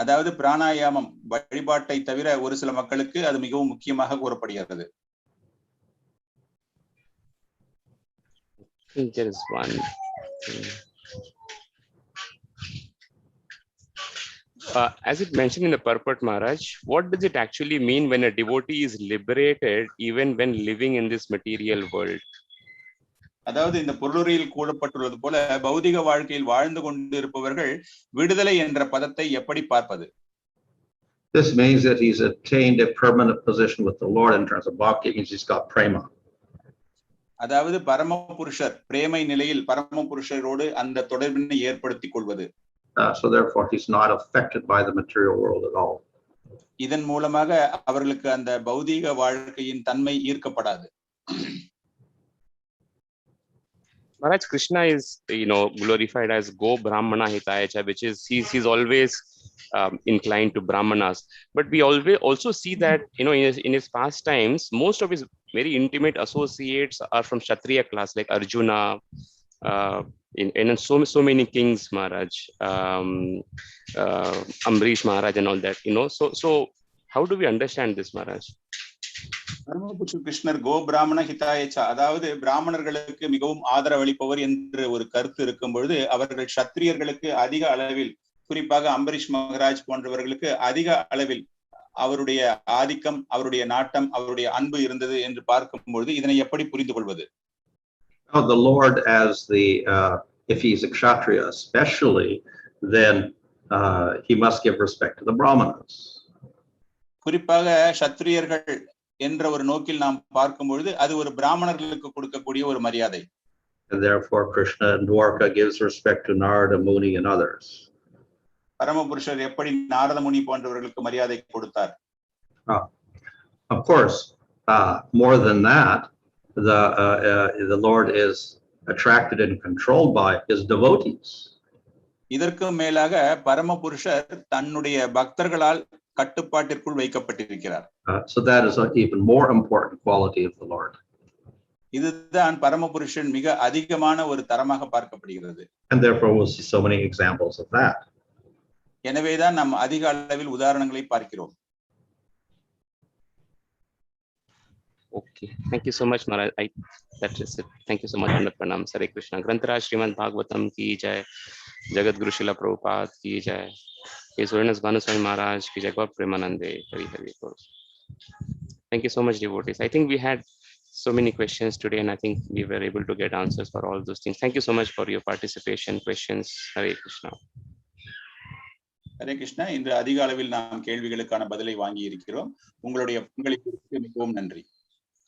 அதாவது பிராணாயாமம் வழிபாட்டை தவிர ஒரு சில மக்களுக்கு அது மிகவும் முக்கியமாக கூறப்படுகிறது.
There is one. As it mentioned in the purport, Maharaj, what does it actually mean when a devotee is liberated even when living in this material world?
அதாவது இந்த பொருளுரையில் கூறப்பட்டுள்ளது போல பௌதிக வாழ்க்கையில் வாழ்ந்து கொண்டிருப்பவர்கள் விடுதலை என்ற பதத்தை எப்படி பார்ப்பது?
This means that he's attained a permanent position with the Lord in terms of bhakti, means he's got prema.
அதாவது பரமபுருஷர் பிரேமை நிலையில் பரமபுருஷரோடு அந்த தொடர்பினை ஏற்படுத்திக் கொள்வது.
So therefore he's not affected by the material world at all.
இதன் மூலமாக அவர்களுக்கு அந்த பௌதிக வாழ்க்கையின் தன்மை ஈர்க்கப்படாது.
Maharaj, Krishna is, glorified as go brāhmaṇa hitāya, which is he's always inclined to brahmanas. But we always also see that in his past times, most of his very intimate associates are from Kshatriya class, like Arjuna, and so many kings, Maharaj, Amrish Maharaj, and all that. So how do we understand this, Maharaj?
பரமபுருஷ கிருஷ்ணர் கோ பிராமண ஹிதாயச்சா, அதாவது பிராமணர்களுக்கு மிகவும் ஆதரவளிப்பவர் என்று ஒரு கருத்து இருக்கும் பொழுது அவர்கள் சத்திரியர்களுக்கு அதிக அளவில், குறிப்பாக அம்பரீஷ் மகராஜ் போன்றவர்களுக்கு அதிக அளவில் அவருடைய ஆதிக்கம், அவருடைய நாட்டம், அவருடைய அன்பு இருந்தது என்று பார்க்கும் பொழுது இதனை எப்படி புரிந்து கொள்வது?
The Lord, as if he's a kshatriya especially, then he must give respect to the brahmanas.
குறிப்பாக சத்திரியர்கள் என்ற ஒரு நோக்கில் நாம் பார்க்கும் பொழுது அது ஒரு பிராமணர்களுக்கு கொடுக்கக்கூடிய ஒரு மரியாதை.
And therefore Krishna and Dwarka gives respect to Narada Muni and others.
பரமபுருஷர் எப்படி நாரத முனி போன்றவர்களுக்கு மரியாதை கொடுத்தார்?
Of course, more than that, the Lord is attracted and controlled by his devotees.
இதற்கு மேலாக பரமபுருஷர் தன்னுடைய பக்தர்களால் கட்டுப்பாட்டிற்குள் வைக்கப்பட்டிருக்கிறார்.
So that is an even more important quality of the Lord.
இதுதான் பரமபுருஷன் மிக அதிகமான ஒரு தரமாக பார்க்கப்படுகிறது.
And therefore we'll see so many examples of that.
எனவேதான் நாம் அதிக அளவில் உதாரணங்களை பார்க்கிறோம்.
Okay, thank you so much, Maharaj. That is it. Thank you so much, Pranam. Hare Krishna. Grantaraj Srimad Bhagavatam ki jai. Jagat Guru Srila Prabhupada ki jai. His Holiness Bhanu Swami Maharaj ki jai. God Premanande. Hari Hari Bol. Thank you so much, devotees. I think we had so many questions today, and I think we were able to get answers for all those things. Thank you so much for your participation, questions. Hare Krishna.
Hare Krishna. இன்று அதிக அளவில் நாம் கேள்விகளுக்கான பதிலை வாங்கி இருக்கிறோம். உங்களுடைய பங்களிப்பிற்கு மிகவும் நன்றி.